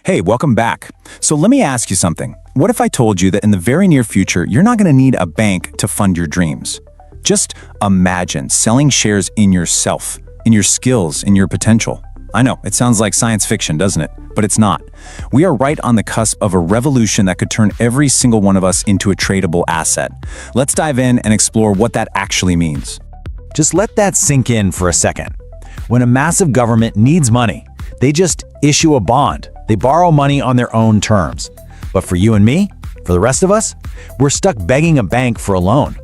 Hey, welcome back. So let me ask you something. What if I told you that in the very near future, you're not going to need a bank to fund your dreams? Just imagine selling shares in yourself, in your skills, in your potential. I know, it sounds like science fiction, doesn't it? But it's not. We are right on the cusp of a revolution that could turn every single one of us into a tradable asset. Let's dive in and explore what that actually means. Just let that sink in for a second. When a massive government needs money, they just issue a bond. They borrow money on their own terms. But for you and me, for the rest of us, we're stuck begging a bank for a loan.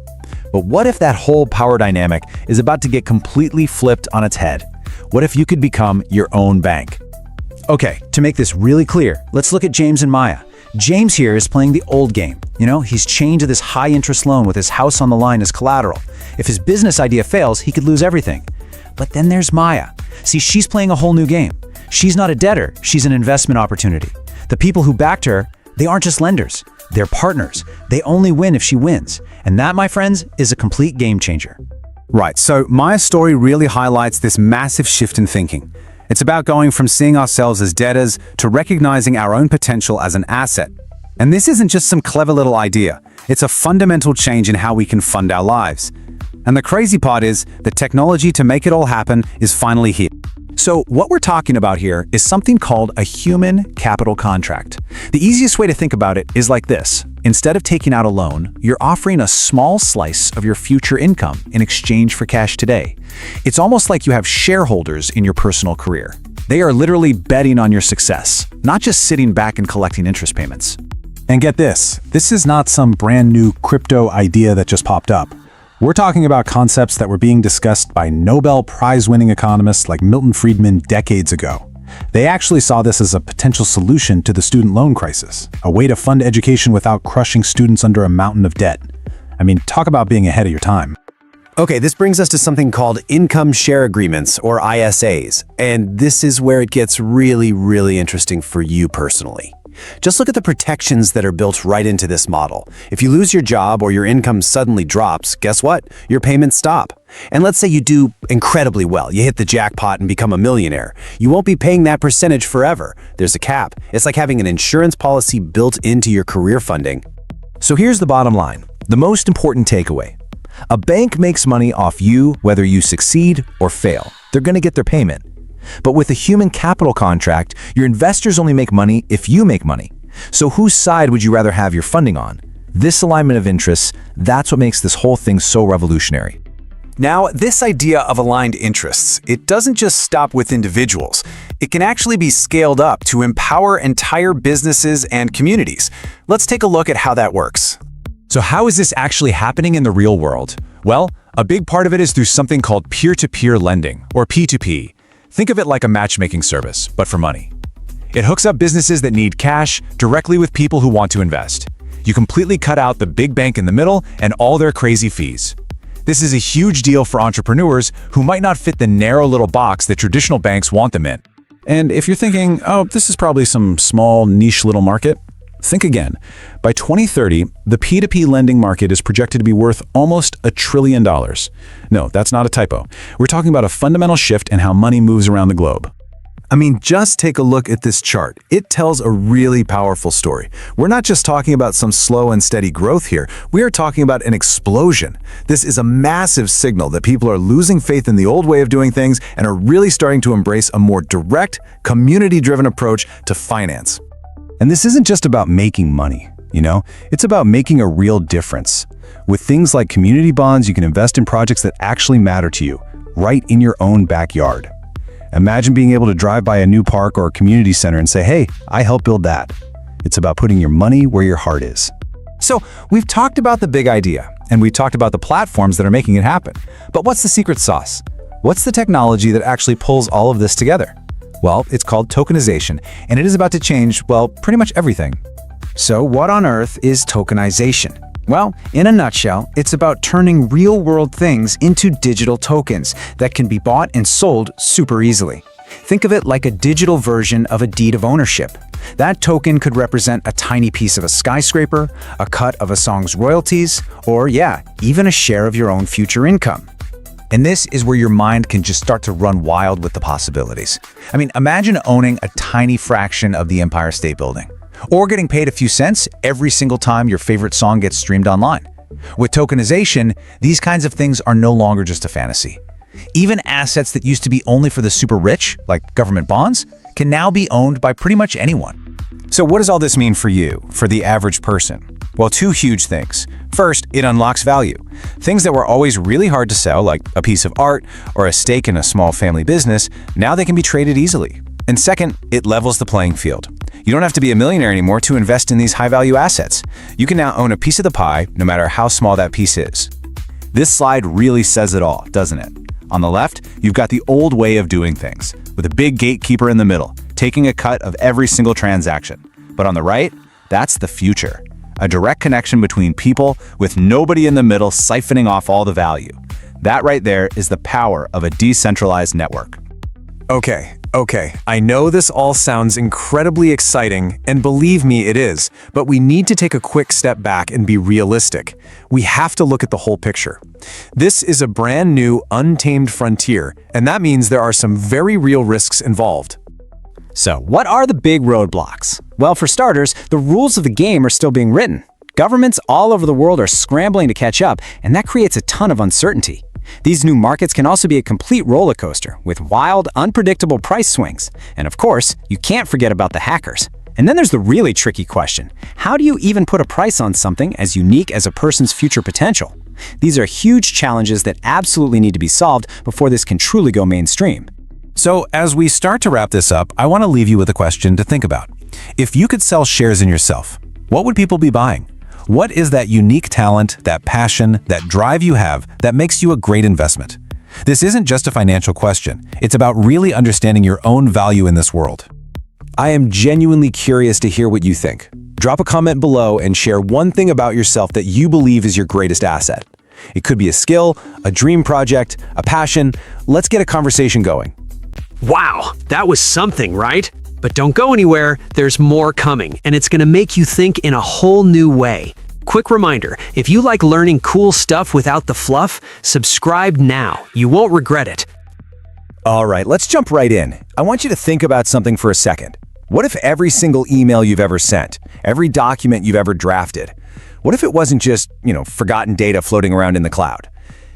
But what if that whole power dynamic is about to get completely flipped on its head? What if you could become your own bank? Okay, to make this really clear, let's look at James and Maya. James here is playing the old game. He's chained to this high-interest loan with his house on the line as collateral. If his business idea fails, he could lose everything. But then there's Maya. See, she's playing a whole new game. She's not a debtor, she's an investment opportunity. The people who backed her, they aren't just lenders, they're partners. They only win if she wins. And that, my friends, is a complete game changer. Right, so Maya's story really highlights this massive shift in thinking. It's about going from seeing ourselves as debtors to recognizing our own potential as an asset. And this isn't just some clever little idea. It's a fundamental change in how we can fund our lives. And the crazy part is, the technology to make it all happen is finally here. So what we're talking about here is something called a human capital contract. The easiest way to think about it is like this. Instead of taking out a loan, you're offering a small slice of your future income in exchange for cash today. It's almost like you have shareholders in your personal career. They are literally betting on your success, not just sitting back and collecting interest payments. And get this is not some brand new crypto idea that just popped up. We're talking about concepts that were being discussed by Nobel Prize-winning economists like Milton Friedman decades ago. They actually saw this as a potential solution to the student loan crisis, a way to fund education without crushing students under a mountain of debt. I mean, talk about being ahead of your time. Okay, this brings us to something called income share agreements, or ISAs. And this is where it gets really, really interesting for you personally. Just look at the protections that are built right into this model. If you lose your job or your income suddenly drops, guess what? Your payments stop. And let's say you do incredibly well. You hit the jackpot and become a millionaire. You won't be paying that percentage forever. There's a cap. It's like having an insurance policy built into your career funding. So here's the bottom line, the most important takeaway. A bank makes money off you whether you succeed or fail. They're going to get their payment. But with a human capital contract, your investors only make money if you make money. So whose side would you rather have your funding on? This alignment of interests, that's what makes this whole thing so revolutionary. Now, this idea of aligned interests, it doesn't just stop with individuals. It can actually be scaled up to empower entire businesses and communities. Let's take a look at how that works. So how is this actually happening in the real world? Well, a big part of it is through something called peer-to-peer lending, or P2P. Think of it like a matchmaking service, but for money. It hooks up businesses that need cash directly with people who want to invest. You completely cut out the big bank in the middle and all their crazy fees. This is a huge deal for entrepreneurs who might not fit the narrow little box that traditional banks want them in. And if you're thinking, oh, this is probably some small niche little market, think again. By 2030, the P2P lending market is projected to be worth almost $1 trillion. No, that's not a typo. We're talking about a fundamental shift in how money moves around the globe. I mean, just take a look at this chart. It tells a really powerful story. We're not just talking about some slow and steady growth here. We are talking about an explosion. This is a massive signal that people are losing faith in the old way of doing things and are really starting to embrace a more direct, community-driven approach to finance. And this isn't just about making money, it's about making a real difference. With things like community bonds, you can invest in projects that actually matter to you, right in your own backyard. Imagine being able to drive by a new park or a community center and say, hey, I helped build that. It's about putting your money where your heart is. So we've talked about the big idea, and we've talked about the platforms that are making it happen. But what's the secret sauce? What's the technology that actually pulls all of this together? Well, it's called tokenization, and it is about to change, well, pretty much everything. So what on earth is tokenization? Well, in a nutshell, it's about turning real-world things into digital tokens that can be bought and sold super easily. Think of it like a digital version of a deed of ownership. That token could represent a tiny piece of a skyscraper, a cut of a song's royalties, or even a share of your own future income. And this is where your mind can just start to run wild with the possibilities. I mean, imagine owning a tiny fraction of the Empire State Building, or getting paid a few cents every single time your favorite song gets streamed online. With tokenization, these kinds of things are no longer just a fantasy. Even assets that used to be only for the super rich, like government bonds, can now be owned by pretty much anyone. So what does all this mean for you, for the average person? Well, two huge things. First, it unlocks value. Things that were always really hard to sell, like a piece of art or a stake in a small family business, now they can be traded easily. And second, it levels the playing field. You don't have to be a millionaire anymore to invest in these high-value assets. You can now own a piece of the pie, no matter how small that piece is. This slide really says it all, doesn't it? On the left, you've got the old way of doing things, with a big gatekeeper in the middle, taking a cut of every single transaction. But on the right, that's the future. A direct connection between people with nobody in the middle siphoning off all the value. That right there is the power of a decentralized network. Okay, I know this all sounds incredibly exciting, and believe me, it is, but we need to take a quick step back and be realistic. We have to look at the whole picture. This is a brand new, untamed frontier, and that means there are some very real risks involved. So, what are the big roadblocks? Well, for starters, the rules of the game are still being written. Governments all over the world are scrambling to catch up, and that creates a ton of uncertainty. These new markets can also be a complete roller coaster with wild, unpredictable price swings. And of course, you can't forget about the hackers. And then there's the really tricky question. How do you even put a price on something as unique as a person's future potential? These are huge challenges that absolutely need to be solved before this can truly go mainstream. So as we start to wrap this up, I want to leave you with a question to think about. If you could sell shares in yourself, what would people be buying? What is that unique talent, that passion, that drive you have that makes you a great investment? This isn't just a financial question. It's about really understanding your own value in this world. I am genuinely curious to hear what you think. Drop a comment below and share one thing about yourself that you believe is your greatest asset. It could be a skill, a dream project, a passion. Let's get a conversation going. Wow, that was something, right? But don't go anywhere, there's more coming, and it's gonna make you think in a whole new way. Quick reminder, if you like learning cool stuff without the fluff, subscribe now. You won't regret it. All right, let's jump right in. I want you to think about something for a second. What if every single email you've ever sent, every document you've ever drafted, what if it wasn't just, forgotten data floating around in the cloud?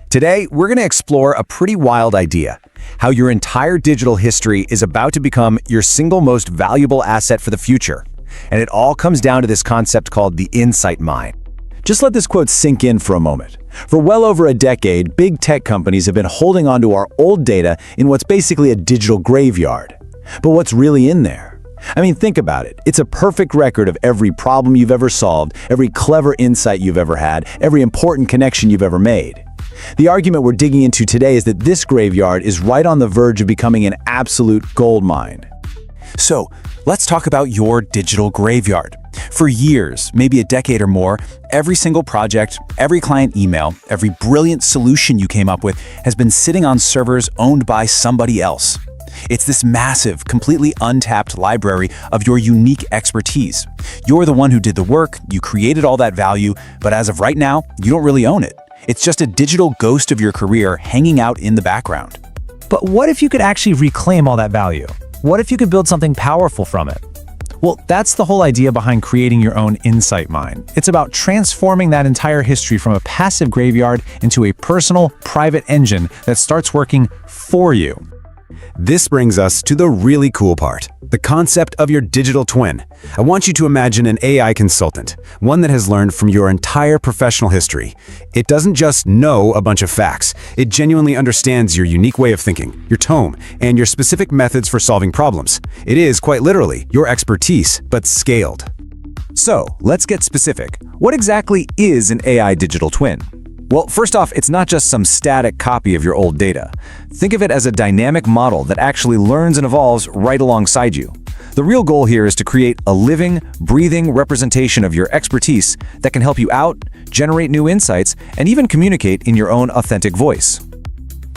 Today, we're going to explore a pretty wild idea: how your entire digital history is about to become your single most valuable asset for the future. And it all comes down to this concept called the insight mine. Just let this quote sink in for a moment. For well over a decade, big tech companies have been holding onto our old data in what's basically a digital graveyard. But what's really in there? I mean, think about it. It's a perfect record of every problem you've ever solved, every clever insight you've ever had, every important connection you've ever made. The argument we're digging into today is that this graveyard is right on the verge of becoming an absolute gold mine. So, let's talk about your digital graveyard. For years, maybe a decade or more, every single project, every client email, every brilliant solution you came up with has been sitting on servers owned by somebody else. It's this massive, completely untapped library of your unique expertise. You're the one who did the work, you created all that value, but as of right now, you don't really own it. It's just a digital ghost of your career hanging out in the background. But what if you could actually reclaim all that value? What if you could build something powerful from it? Well, that's the whole idea behind creating your own insight mine. It's about transforming that entire history from a passive graveyard into a personal, private engine that starts working for you. This brings us to the really cool part, the concept of your digital twin. I want you to imagine an AI consultant, one that has learned from your entire professional history. It doesn't just know a bunch of facts, it genuinely understands your unique way of thinking, your tone, and your specific methods for solving problems. It is, quite literally, your expertise, but scaled. So, let's get specific. What exactly is an AI digital twin? Well, first off, it's not just some static copy of your old data. Think of it as a dynamic model that actually learns and evolves right alongside you. The real goal here is to create a living, breathing representation of your expertise that can help you out, generate new insights, and even communicate in your own authentic voice.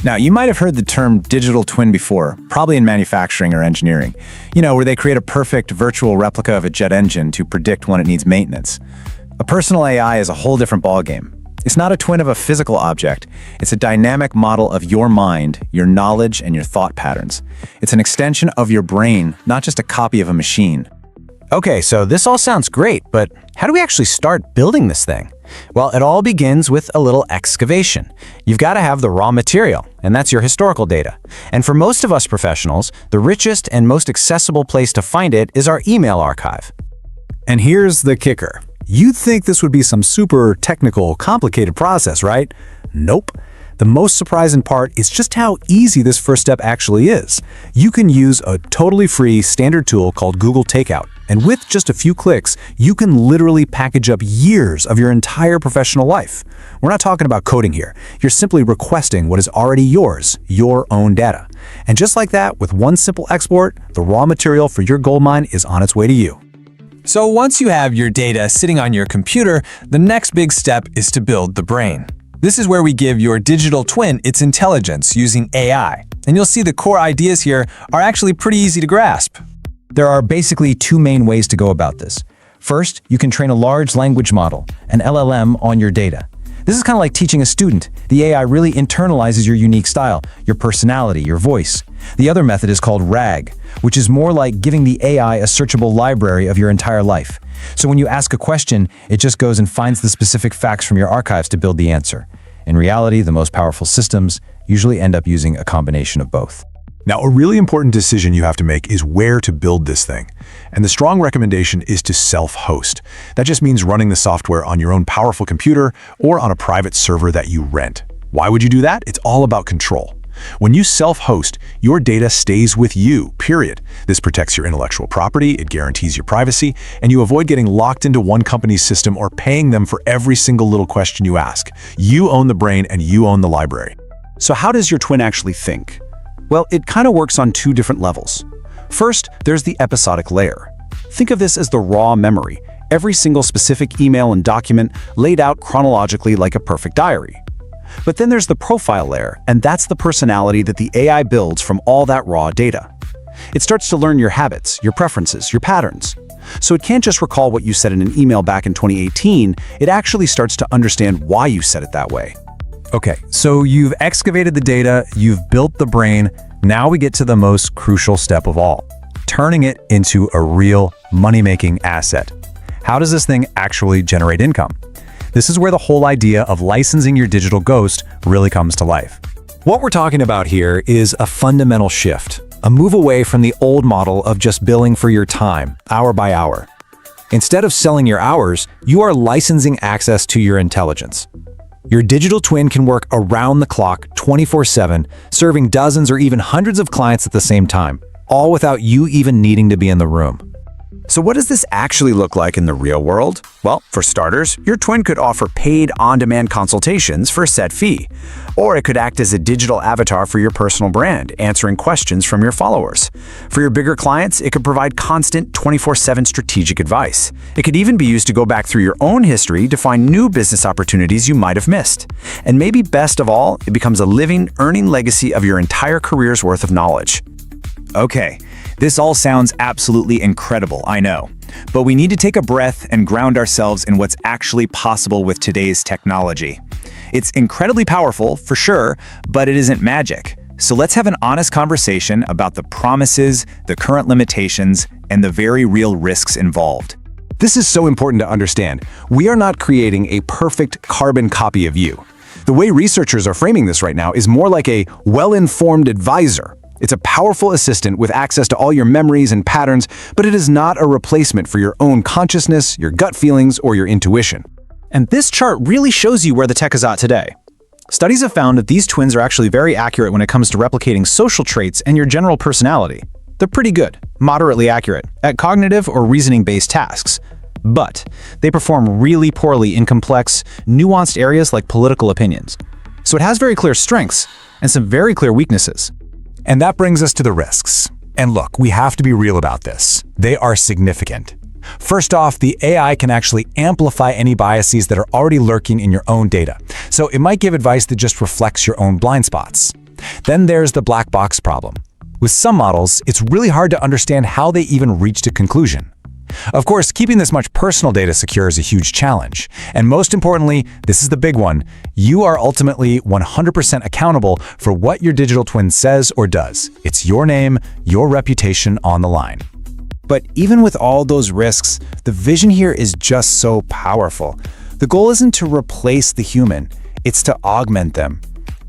Now, you might have heard the term digital twin before, probably in manufacturing or engineering. Where they create a perfect virtual replica of a jet engine to predict when it needs maintenance. A personal AI is a whole different ballgame. It's not a twin of a physical object. It's a dynamic model of your mind, your knowledge, and your thought patterns. It's an extension of your brain, not just a copy of a machine. Okay, so this all sounds great, but how do we actually start building this thing? Well, it all begins with a little excavation. You've got to have the raw material, and that's your historical data. And for most of us professionals, the richest and most accessible place to find it is our email archive. And here's the kicker. You'd think this would be some super technical, complicated process, right? Nope. The most surprising part is just how easy this first step actually is. You can use a totally free standard tool called Google Takeout. And with just a few clicks, you can literally package up years of your entire professional life. We're not talking about coding here. You're simply requesting what is already yours, your own data. And just like that, with one simple export, the raw material for your goldmine is on its way to you. So once you have your data sitting on your computer, the next big step is to build the brain. This is where we give your digital twin its intelligence using AI. And you'll see the core ideas here are actually pretty easy to grasp. There are basically two main ways to go about this. First, you can train a large language model, an LLM, on your data. This is kind of like teaching a student. The AI really internalizes your unique style, your personality, your voice. The other method is called RAG, which is more like giving the AI a searchable library of your entire life. So when you ask a question, it just goes and finds the specific facts from your archives to build the answer. In reality, the most powerful systems usually end up using a combination of both. Now, a really important decision you have to make is where to build this thing. And the strong recommendation is to self-host. That just means running the software on your own powerful computer or on a private server that you rent. Why would you do that? It's all about control. When you self-host, your data stays with you, period. This protects your intellectual property, it guarantees your privacy, and you avoid getting locked into one company's system or paying them for every single little question you ask. You own the brain and you own the library. So how does your twin actually think? Well, it kind of works on two different levels. First, there's the episodic layer. Think of this as the raw memory, every single specific email and document laid out chronologically like a perfect diary. But then there's the profile layer, and that's the personality that the AI builds from all that raw data. It starts to learn your habits, your preferences, your patterns. So it can't just recall what you said in an email back in 2018, it actually starts to understand why you said it that way. Okay, so you've excavated the data, you've built the brain, now we get to the most crucial step of all, turning it into a real money-making asset. How does this thing actually generate income? This is where the whole idea of licensing your digital ghost really comes to life. What we're talking about here is a fundamental shift, a move away from the old model of just billing for your time, hour by hour. Instead of selling your hours, you are licensing access to your intelligence. Your digital twin can work around the clock 24/7, serving dozens or even hundreds of clients at the same time, all without you even needing to be in the room. So what does this actually look like in the real world? Well, for starters, your twin could offer paid on-demand consultations for a set fee. Or it could act as a digital avatar for your personal brand, answering questions from your followers. For your bigger clients, it could provide constant 24/7 strategic advice. It could even be used to go back through your own history to find new business opportunities you might have missed. And maybe best of all, it becomes a living, earning legacy of your entire career's worth of knowledge. Okay, this all sounds absolutely incredible, I know. But we need to take a breath and ground ourselves in what's actually possible with today's technology. It's incredibly powerful, for sure, but it isn't magic. So let's have an honest conversation about the promises, the current limitations, and the very real risks involved. This is so important to understand. We are not creating a perfect carbon copy of you. The way researchers are framing this right now is more like a well-informed advisor. It's a powerful assistant with access to all your memories and patterns, but it is not a replacement for your own consciousness, your gut feelings, or your intuition. And this chart really shows you where the tech is at today. Studies have found that these twins are actually very accurate when it comes to replicating social traits and your general personality. They're pretty good, moderately accurate, at cognitive or reasoning-based tasks. But they perform really poorly in complex, nuanced areas like political opinions. So it has very clear strengths and some very clear weaknesses. And that brings us to the risks. And look, we have to be real about this. They are significant. First off, the AI can actually amplify any biases that are already lurking in your own data. So it might give advice that just reflects your own blind spots. Then there's the black box problem. With some models, it's really hard to understand how they even reached a conclusion. Of course, keeping this much personal data secure is a huge challenge. And most importantly, this is the big one, you are ultimately 100% accountable for what your digital twin says or does. It's your name, your reputation on the line. But even with all those risks, the vision here is just so powerful. The goal isn't to replace the human, it's to augment them.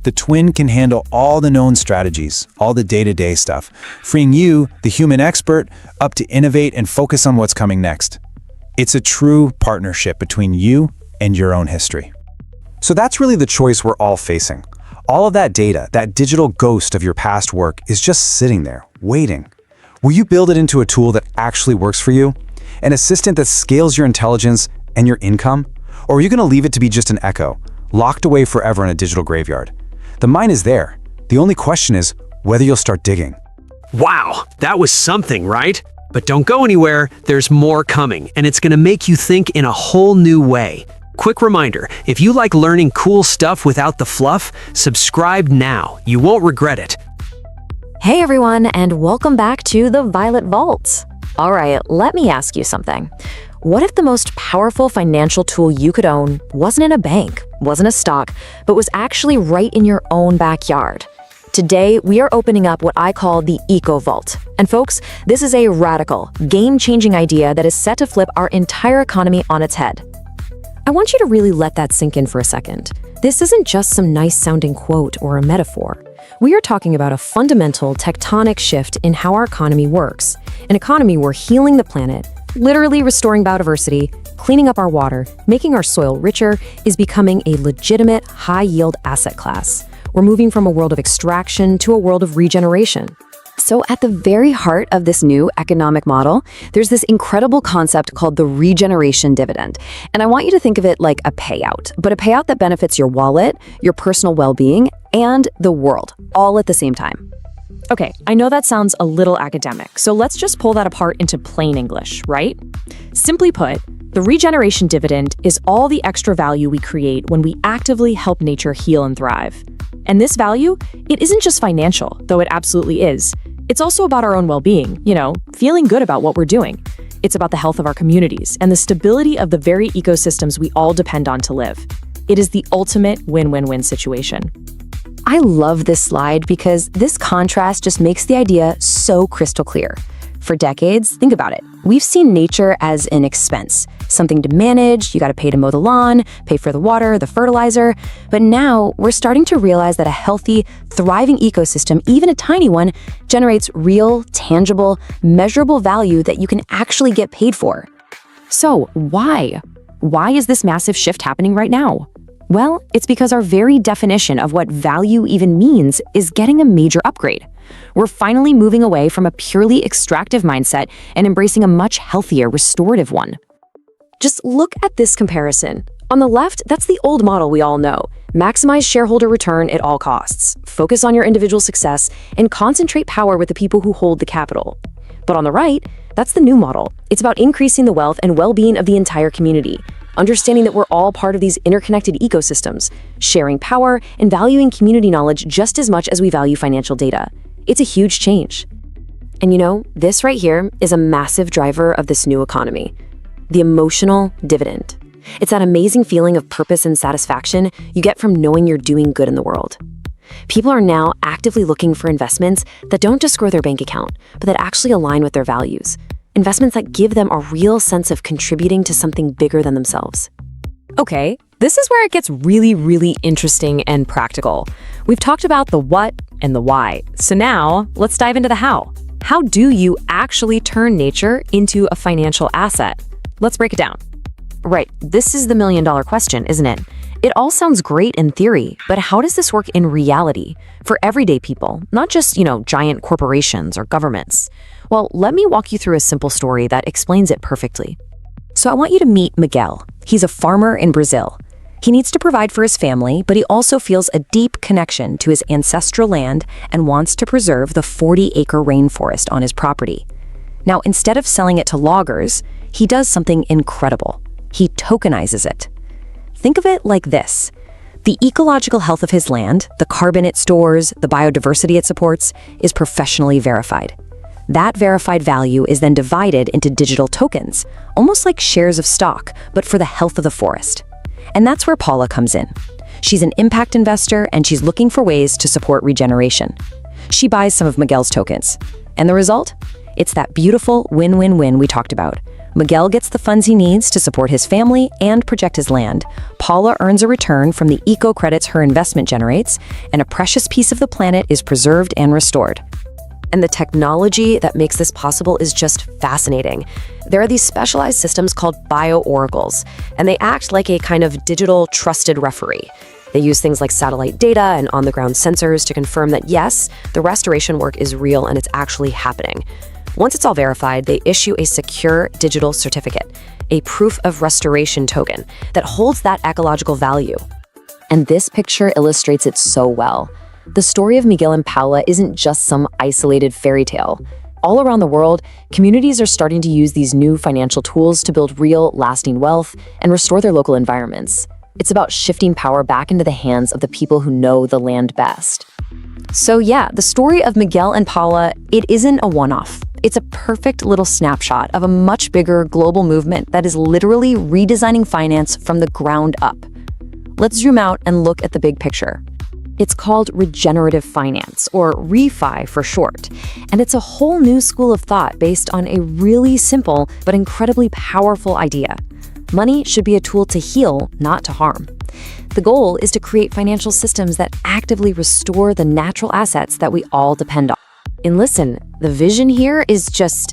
The twin can handle all the known strategies, all the day-to-day stuff, freeing you, the human expert, up to innovate and focus on what's coming next. It's a true partnership between you and your own history. So that's really the choice we're all facing. All of that data, that digital ghost of your past work, is just sitting there, waiting. Will you build it into a tool that actually works for you? An assistant that scales your intelligence and your income? Or are you going to leave it to be just an echo, locked away forever in a digital graveyard? The mine is there. The only question is whether you'll start digging. Wow, that was something, right? But don't go anywhere, there's more coming, and it's going to make you think in a whole new way. Quick reminder, if you like learning cool stuff without the fluff, subscribe now. You won't regret it. Hey everyone, and welcome back to the Violet Vault. All right, let me ask you something. What if the most powerful financial tool you could own wasn't in a bank, wasn't a stock, but was actually right in your own backyard? Today, we are opening up what I call the Eco Vault. And folks, this is a radical, game-changing idea that is set to flip our entire economy on its head. I want you to really let that sink in for a second. This isn't just some nice-sounding quote or a metaphor. We are talking about a fundamental tectonic shift in how our economy works. An economy where healing the planet, literally restoring biodiversity, cleaning up our water, making our soil richer, is becoming a legitimate high-yield asset class. We're moving from a world of extraction to a world of regeneration. So at the very heart of this new economic model, there's this incredible concept called the regeneration dividend. And I want you to think of it like a payout, but a payout that benefits your wallet, your personal well-being, and the world, all at the same time. Okay, I know that sounds a little academic, so let's just pull that apart into plain English, right? Simply put, the regeneration dividend is all the extra value we create when we actively help nature heal and thrive. And this value, it isn't just financial, though it absolutely is. It's also about our own well-being, feeling good about what we're doing. It's about the health of our communities and the stability of the very ecosystems we all depend on to live. It is the ultimate win-win-win situation. I love this slide because this contrast just makes the idea so crystal clear. For decades, think about it, we've seen nature as an expense, something to manage, you gotta pay to mow the lawn, pay for the water, the fertilizer. But now we're starting to realize that a healthy, thriving ecosystem, even a tiny one, generates real, tangible, measurable value that you can actually get paid for. So why? Why is this massive shift happening right now? Well, it's because our very definition of what value even means is getting a major upgrade. We're finally moving away from a purely extractive mindset and embracing a much healthier, restorative one. Just look at this comparison. On the left, that's the old model we all know. Maximize shareholder return at all costs, focus on your individual success, and concentrate power with the people who hold the capital. But on the right, that's the new model. It's about increasing the wealth and well-being of the entire community, understanding that we're all part of these interconnected ecosystems, sharing power and valuing community knowledge just as much as we value financial data. It's a huge change. And this right here is a massive driver of this new economy. The emotional dividend. It's that amazing feeling of purpose and satisfaction you get from knowing you're doing good in the world. People are now actively looking for investments that don't just grow their bank account, but that actually align with their values. Investments that give them a real sense of contributing to something bigger than themselves. Okay, this is where it gets really, really interesting and practical. We've talked about the what and the why. So now, let's dive into the how. How do you actually turn nature into a financial asset? Let's break it down. Right, this is the million-dollar question, isn't it? It all sounds great in theory, but how does this work in reality for everyday people, not just, giant corporations or governments? Well, let me walk you through a simple story that explains it perfectly. So I want you to meet Miguel. He's a farmer in Brazil. He needs to provide for his family, but he also feels a deep connection to his ancestral land and wants to preserve the 40-acre rainforest on his property. Now, instead of selling it to loggers, he does something incredible. He tokenizes it. Think of it like this. The ecological health of his land, the carbon it stores, the biodiversity it supports, is professionally verified. That verified value is then divided into digital tokens, almost like shares of stock, but for the health of the forest. And that's where Paula comes in. She's an impact investor and she's looking for ways to support regeneration. She buys some of Miguel's tokens. And the result? It's that beautiful win-win-win we talked about. Miguel gets the funds he needs to support his family and protect his land. Paula earns a return from the eco-credits her investment generates, and a precious piece of the planet is preserved and restored. And the technology that makes this possible is just fascinating. There are these specialized systems called biooracles, and they act like a kind of digital trusted referee. They use things like satellite data and on-the-ground sensors to confirm that yes, the restoration work is real and it's actually happening. Once it's all verified, they issue a secure digital certificate, a proof of restoration token that holds that ecological value. And this picture illustrates it so well. The story of Miguel and Paula isn't just some isolated fairy tale. All around the world, communities are starting to use these new financial tools to build real, lasting wealth and restore their local environments. It's about shifting power back into the hands of the people who know the land best. So yeah, the story of Miguel and Paula, it isn't a one-off. It's a perfect little snapshot of a much bigger global movement that is literally redesigning finance from the ground up. Let's zoom out and look at the big picture. It's called regenerative finance, or ReFi for short, and it's a whole new school of thought based on a really simple but incredibly powerful idea. Money should be a tool to heal, not to harm. The goal is to create financial systems that actively restore the natural assets that we all depend on. And listen, the vision here is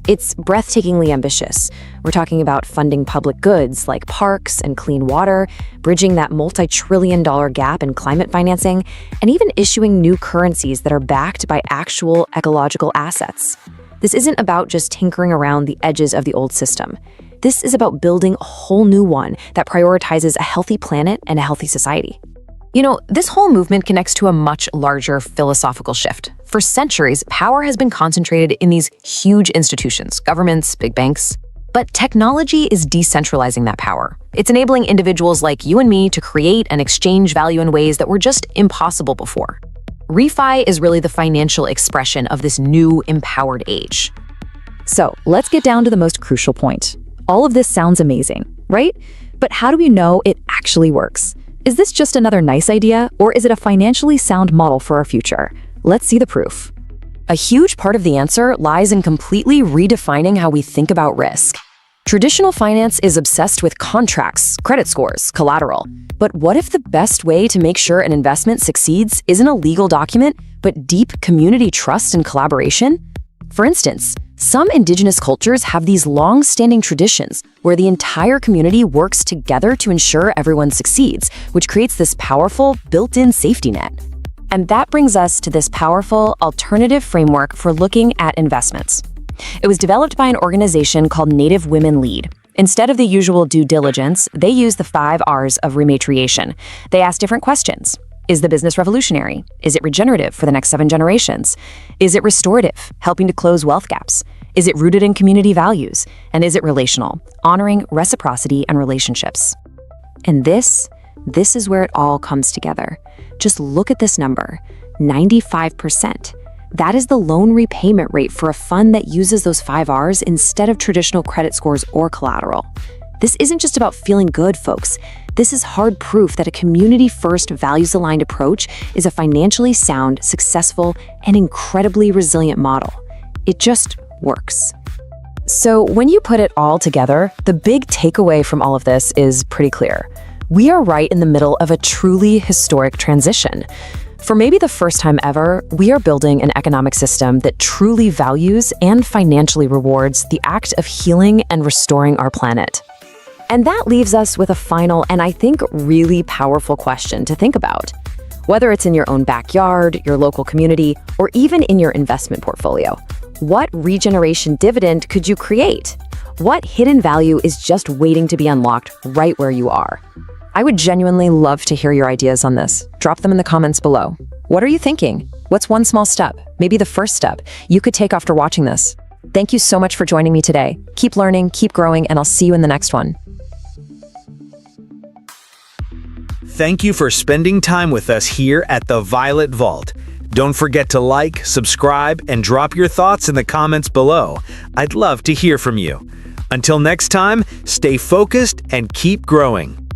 it's breathtakingly ambitious. We're talking about funding public goods like parks and clean water, bridging that multi-trillion-dollar gap in climate financing, and even issuing new currencies that are backed by actual ecological assets. This isn't about just tinkering around the edges of the old system. This is about building a whole new one that prioritizes a healthy planet and a healthy society. You know, this whole movement connects to a much larger philosophical shift. For centuries, power has been concentrated in these huge institutions, governments, big banks. But technology is decentralizing that power. It's enabling individuals like you and me to create and exchange value in ways that were just impossible before. ReFi is really the financial expression of this new empowered age. So let's get down to the most crucial point. All of this sounds amazing, right? But how do we know it actually works? Is this just another nice idea, or is it a financially sound model for our future? Let's see the proof. A huge part of the answer lies in completely redefining how we think about risk. Traditional finance is obsessed with contracts, credit scores, collateral. But what if the best way to make sure an investment succeeds isn't a legal document, but deep community trust and collaboration? For instance, some indigenous cultures have these long-standing traditions where the entire community works together to ensure everyone succeeds, which creates this powerful, built-in safety net. And that brings us to this powerful alternative framework for looking at investments. It was developed by an organization called Native Women Lead. Instead of the usual due diligence, they use the 5 R's of rematriation. They ask different questions. Is the business revolutionary? Is it regenerative for the next 7 generations? Is it restorative, helping to close wealth gaps? Is it rooted in community values? And is it relational, honoring reciprocity and relationships? And this is where it all comes together. Just look at this number, 95%. That is the loan repayment rate for a fund that uses those 5 R's instead of traditional credit scores or collateral. This isn't just about feeling good, folks. This is hard proof that a community-first, values-aligned approach is a financially sound, successful, and incredibly resilient model. It just works. So when you put it all together, the big takeaway from all of this is pretty clear. We are right in the middle of a truly historic transition. For maybe the first time ever, we are building an economic system that truly values and financially rewards the act of healing and restoring our planet. And that leaves us with a final and I think really powerful question to think about. Whether it's in your own backyard, your local community, or even in your investment portfolio, what regeneration dividend could you create? What hidden value is just waiting to be unlocked right where you are? I would genuinely love to hear your ideas on this. Drop them in the comments below. What are you thinking? What's one small step, maybe the first step, you could take after watching this? Thank you so much for joining me today. Keep learning, keep growing, and I'll see you in the next one. Thank you for spending time with us here at the Violet Vault. Don't forget to like, subscribe, and drop your thoughts in the comments below. I'd love to hear from you. Until next time, stay focused and keep growing.